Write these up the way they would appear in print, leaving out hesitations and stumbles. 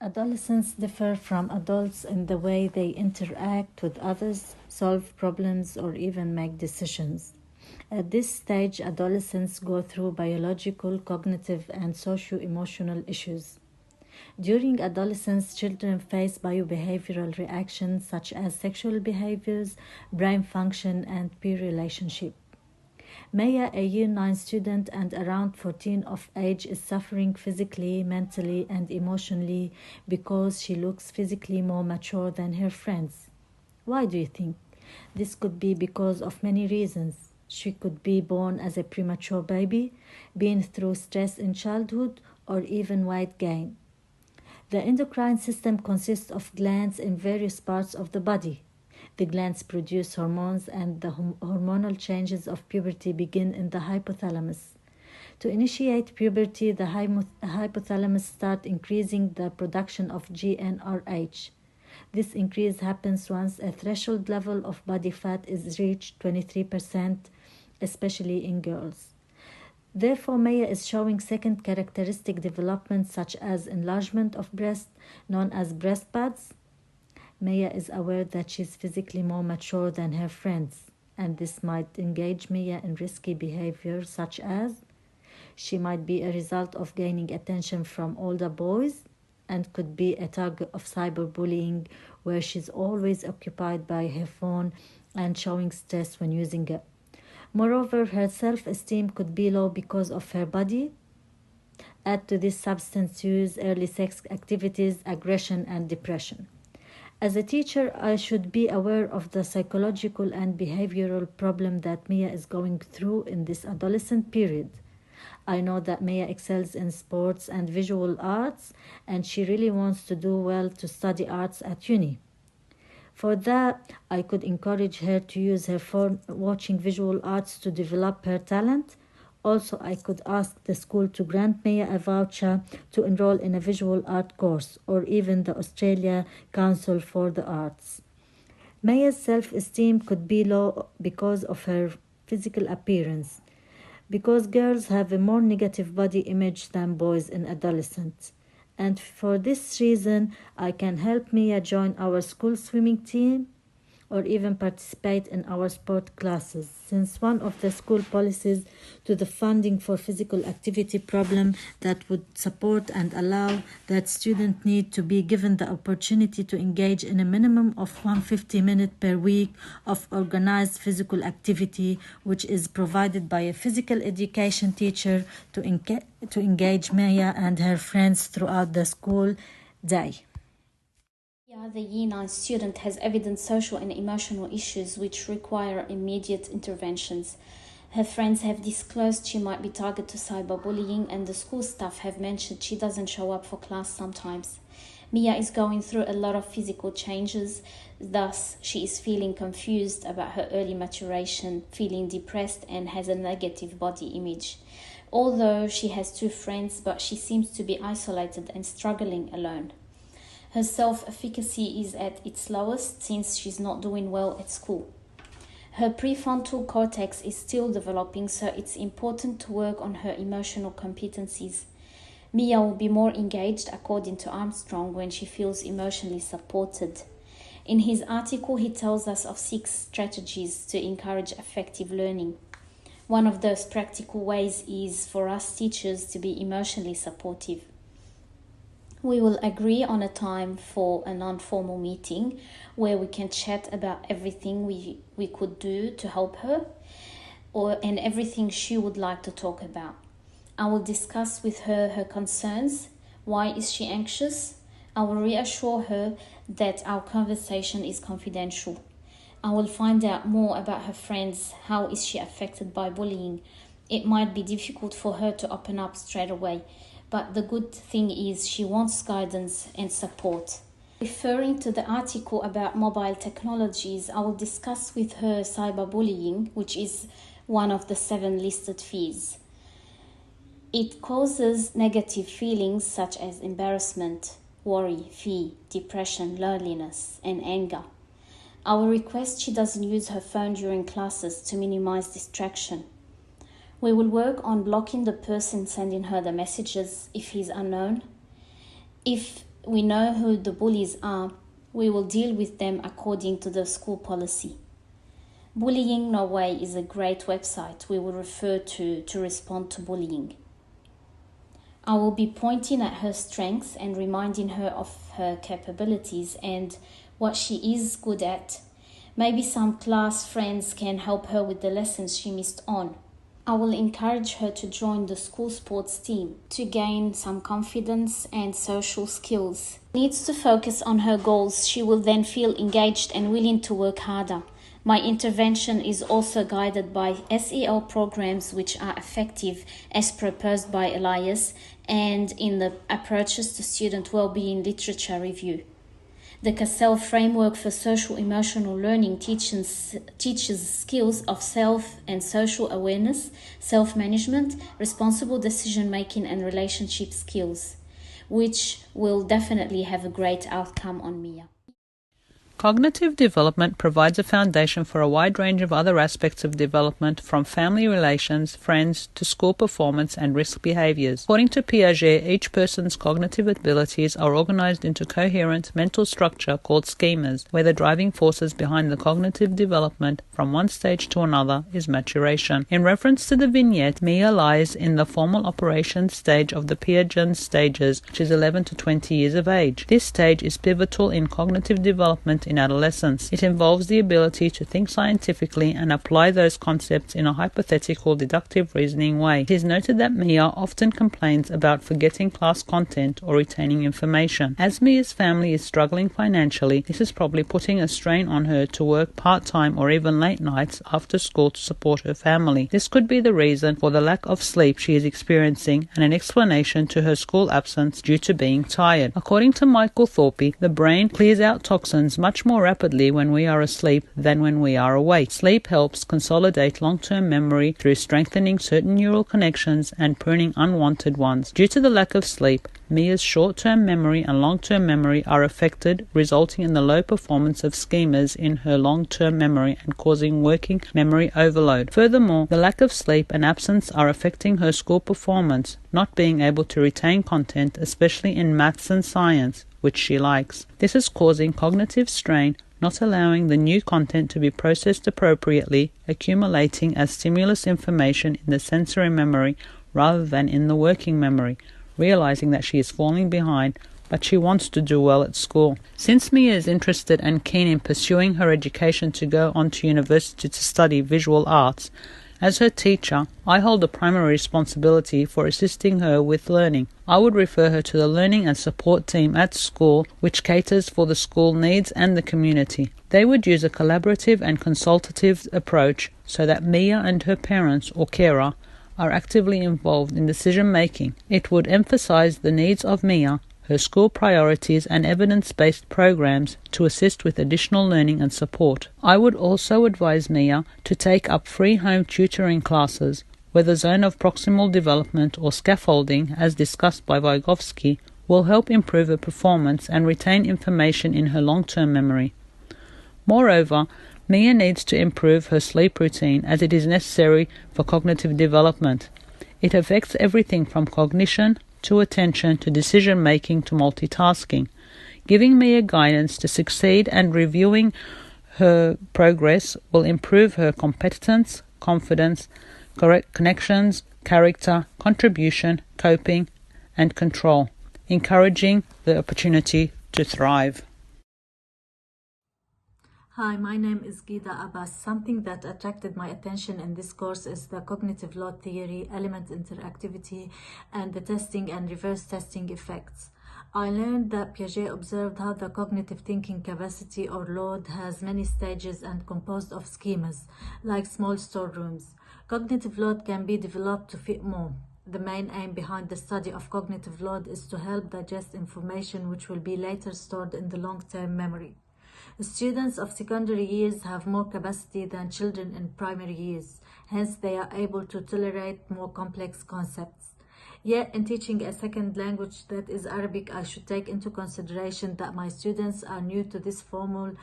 Adolescents differ from adults in the way they interact with others, solve problems, or even make decisions. At this stage, adolescents go through biological, cognitive, and socio-emotional issues. During adolescence, children face biobehavioral reactions such as sexual behaviors, brain function, and peer relationship. Maya, a Year 9 student and around 14 of age, is suffering physically, mentally, and emotionally because she looks physically more mature than her friends. Why do you think? This could be because of many reasons. She could be born as a premature baby, been through stress in childhood, or even weight gain. The endocrine system consists of glands in various parts of the body. The glands produce hormones, and the hormonal changes of puberty begin in the hypothalamus. To initiate puberty, the hypothalamus starts increasing the production of GnRH. This increase happens once a threshold level of body fat is reached 23%, especially in girls. Therefore, Maya is showing second characteristic development such as enlargement of breast, known as breast pads. Maya is aware that she is physically more mature than her friends, and this might engage Maya in risky behavior such as she might be a result of gaining attention from older boys and could be a target of cyberbullying where she's always occupied by her phone and showing stress when using it. Moreover, her self-esteem could be low because of her body. Add to this substance use, early sex activities, aggression, and depression. As a teacher, I should be aware of the psychological and behavioral problem that Maya is going through in this adolescent period. I know that Maya excels in sports and visual arts, and she really wants to do well to study arts at uni. For that, I could encourage her to use her phone watching visual arts to develop her talent. Also, I could ask the school to grant Maya a voucher to enroll in a visual art course, or even the Australia Council for the Arts. Maya's self-esteem could be low because of her physical appearance, because girls have a more negative body image than boys in adolescence. And for this reason, I can help Maya join our school swimming team or even participate in our sport classes, since one of the school policies to the funding for physical activity problem that would support and allow that student need to be given the opportunity to engage in a minimum of 150 minutes per week of organized physical activity, which is provided by a physical education teacher to engage Maya and her friends throughout the school day. The Year 9 student has evident social and emotional issues which require immediate interventions. Her friends have disclosed she might be target to cyberbullying, and the school staff have mentioned she doesn't show up for class sometimes. Mia is going through a lot of physical changes, thus she is feeling confused about her early maturation, feeling depressed, and has a negative body image. Although she has 2 friends, but she seems to be isolated and struggling alone. Her self-efficacy is at its lowest since she's not doing well at school. Her prefrontal cortex is still developing, so it's important to work on her emotional competencies. Mia will be more engaged, according to Armstrong, when she feels emotionally supported. In his article, he tells us of 6 strategies to encourage effective learning. One of those practical ways is for us teachers to be emotionally supportive. We will agree on a time for a non-formal meeting where we can chat about everything we could do to help her and everything she would like to talk about. I will discuss with her her concerns. Why is she anxious? I will reassure her that our conversation is confidential. I will find out more about her friends. How is she affected by bullying? It might be difficult for her to open up straight away, but the good thing is she wants guidance and support. Referring to the article about mobile technologies, I will discuss with her cyberbullying, which is one of the 7 listed fears. It causes negative feelings such as embarrassment, worry, fear, depression, loneliness, and anger. I will request she doesn't use her phone during classes to minimize distraction. We will work on blocking the person sending her the messages if he's unknown. If We know who the bullies are. We will deal with them according to the school policy. Bullying Norway is a great website we will refer to respond to bullying. I will be pointing at her strengths and reminding her of her capabilities and what she is good at. Maybe some class friends can help her with the lessons she missed on. I will encourage her to join the school sports team to gain some confidence and social skills. She needs to focus on her goals. She will then feel engaged and willing to work harder. My intervention is also guided by SEL programs which are effective as proposed by Elias and in the Approaches to Student Wellbeing Literature Review. The Cassell Framework for Social Emotional Learning teaches skills of self and social awareness, self-management, responsible decision-making and relationship skills, which will definitely have a great outcome on Mia. Cognitive development provides a foundation for a wide range of other aspects of development, from family relations, friends, to school performance and risk behaviors. According to Piaget, each person's cognitive abilities are organized into coherent mental structure called schemas, where the driving forces behind the cognitive development from one stage to another is maturation. In reference to the vignette, Mia lies in the formal operation stage of the Piaget stages, which is 11 to 20 years of age. This stage is pivotal in cognitive development in adolescence. It involves the ability to think scientifically and apply those concepts in a hypothetical, deductive reasoning way. It is noted that Mia often complains about forgetting class content or retaining information. As Mia's family is struggling financially, this is probably putting a strain on her to work part-time or even late nights after school to support her family. This could be the reason for the lack of sleep she is experiencing and an explanation to her school absence due to being tired. According to Michael Thorpe, the brain clears out toxins much more rapidly when we are asleep than when we are awake. Sleep helps consolidate long-term memory through strengthening certain neural connections and pruning unwanted ones. Due to the lack of sleep, Mia's short-term memory and long-term memory are affected, resulting in the low performance of schemas in her long-term memory and causing working memory overload. Furthermore, the lack of sleep and absence are affecting her school performance, not being able to retain content, especially in maths and science, which she likes. This is causing cognitive strain, not allowing the new content to be processed appropriately, accumulating as stimulus information in the sensory memory rather than in the working memory, realizing that she is falling behind, but she wants to do well at school. Since Mia is interested and keen in pursuing her education to go on to university to study visual arts, as her teacher, I hold the primary responsibility for assisting her with learning. I would refer her to the learning and support team at school, which caters for the school needs and the community. They would use a collaborative and consultative approach so that Mia and her parents or carer are actively involved in decision-making. It would emphasize the needs of Mia, her school priorities and evidence-based programs to assist with additional learning and support. I would also advise Mia to take up free home tutoring classes, where the zone of proximal development or scaffolding, as discussed by Vygotsky, will help improve her performance and retain information in her long-term memory. Moreover, Mia needs to improve her sleep routine as it is necessary for cognitive development. It affects everything from cognition to attention to decision-making to multitasking. Giving Mia guidance to succeed and reviewing her progress will improve her competence, confidence, correct connections, character, contribution, coping, and control, encouraging the opportunity to thrive. Hi, my name is Ghida Abbas. Something that attracted my attention in this course is the cognitive load theory, element interactivity, and the testing and reverse testing effects. I learned that Piaget observed how the cognitive thinking capacity or load has many stages and composed of schemas, like small storerooms. Cognitive load can be developed to fit more. The main aim behind the study of cognitive load is to help digest information which will be later stored in the long-term memory. Students of secondary years have more capacity than children in primary years, hence they are able to tolerate more complex concepts. Yet, in teaching a second language that is Arabic, I should take into consideration that my students are new to this formal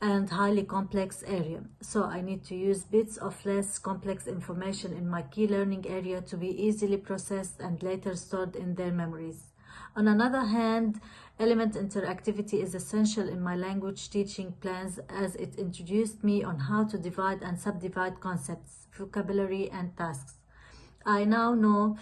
and highly complex area. So I need to use bits of less complex information in my key learning area to be easily processed and later stored in their memories. On another hand, element interactivity is essential in my language teaching plans as it introduced me on how to divide and subdivide concepts, vocabulary, and tasks. I now know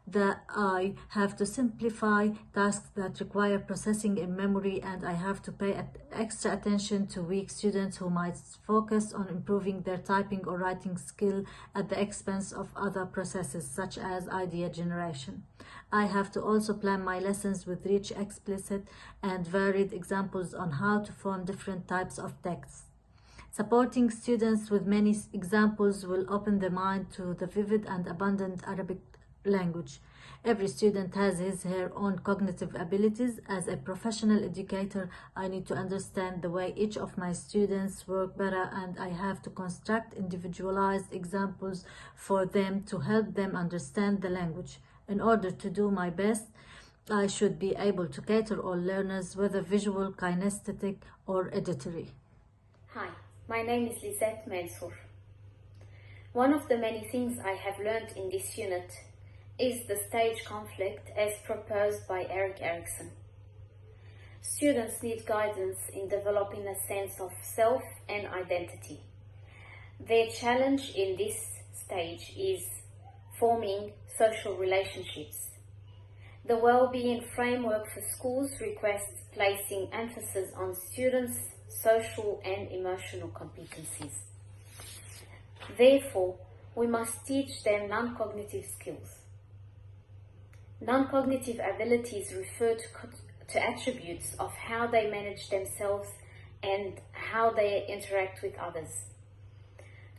that I have to simplify tasks that require processing in memory, and I have to pay extra attention to weak students who might focus on improving their typing or writing skill at the expense of other processes such as idea generation. I have to also plan my lessons with rich, explicit, and varied examples on how to form different types of texts. Supporting students with many examples will open their mind to the vivid and abundant Arabic language. Every student has her own cognitive abilities. As a professional educator, I need to understand the way each of my students work better, and I have to construct individualized examples for them to help them understand the language. In order to do my best, I should be able to cater all learners, whether visual, kinesthetic, or auditory. Hi, my name is Lisette Mansour. One of the many things I have learned in this unit is the stage conflict as proposed by Erik Erikson. Students need guidance in developing a sense of self and identity. Their challenge in this stage is forming social relationships. The well-being framework for schools requests placing emphasis on students' social and emotional competencies. Therefore, we must teach them non-cognitive skills. Non-cognitive abilities refer to attributes of how they manage themselves and how they interact with others.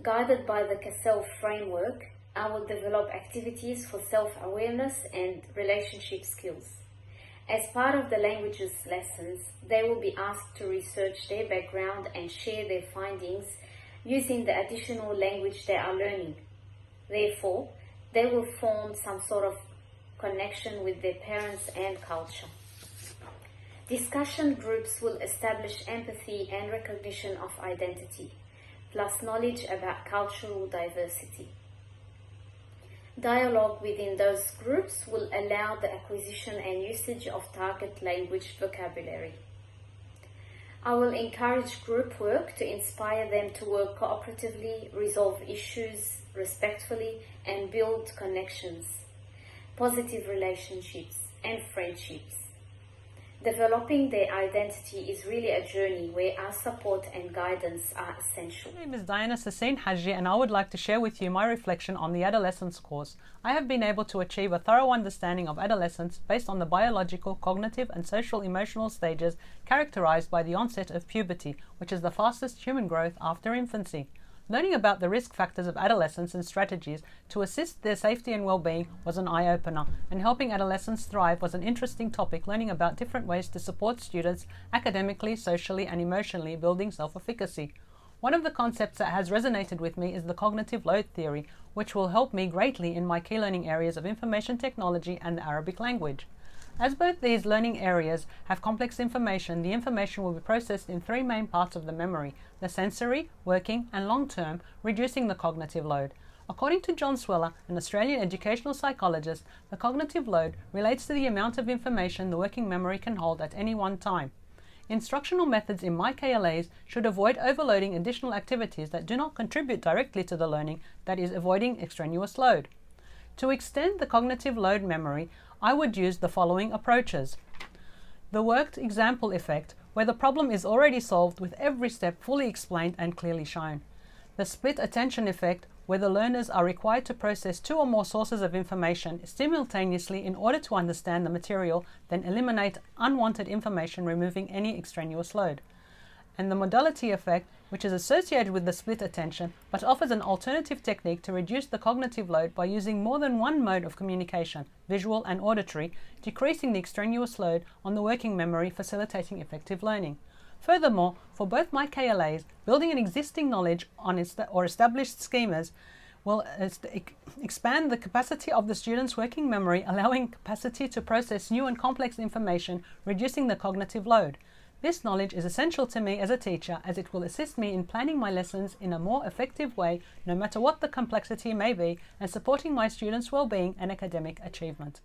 Guided by the Cassell framework, I will develop activities for self-awareness and relationship skills. As part of the languages lessons, they will be asked to research their background and share their findings using the additional language they are learning. Therefore, they will form some sort of connection with their parents and culture. Discussion groups will establish empathy and recognition of identity, plus knowledge about cultural diversity. Dialogue within those groups will allow the acquisition and usage of target language vocabulary. I will encourage group work to inspire them to work cooperatively, resolve issues respectfully, and build connections, positive relationships, and friendships. Developing their identity is really a journey where our support and guidance are essential. My name is Sassine Hajje, and I would like to share with you my reflection on the Adolescents course. I have been able to achieve a thorough understanding of adolescence based on the biological, cognitive, and social emotional stages characterized by the onset of puberty, which is the fastest human growth after infancy. Learning about the risk factors of adolescence and strategies to assist their safety and well-being was an eye-opener, and helping adolescents thrive was an interesting topic, learning about different ways to support students academically, socially, and emotionally, building self-efficacy. One of the concepts that has resonated with me is the cognitive load theory, which will help me greatly in my key learning areas of information technology and the Arabic language. As both these learning areas have complex information, the information will be processed in three main parts of the memory: the sensory, working, and long-term, reducing the cognitive load. According to John Sweller, an Australian educational psychologist, the cognitive load relates to the amount of information the working memory can hold at any one time. Instructional methods in MyKLAs should avoid overloading additional activities that do not contribute directly to the learning, that is, avoiding extraneous load. To extend the cognitive load memory, I would use the following approaches. The worked example effect, where the problem is already solved with every step fully explained and clearly shown. The split attention effect, where the learners are required to process two or more sources of information simultaneously in order to understand the material, then eliminate unwanted information, removing any extraneous load. And the modality effect, which is associated with the split attention, but offers an alternative technique to reduce the cognitive load by using more than one mode of communication, visual and auditory, decreasing the extraneous load on the working memory, facilitating effective learning. Furthermore, for both MyKLAs, building an existing knowledge on or established schemas will expand the capacity of the student's working memory, allowing capacity to process new and complex information, reducing the cognitive load. This knowledge is essential to me as a teacher, as it will assist me in planning my lessons in a more effective way, no matter what the complexity may be, and supporting my students' well-being and academic achievement.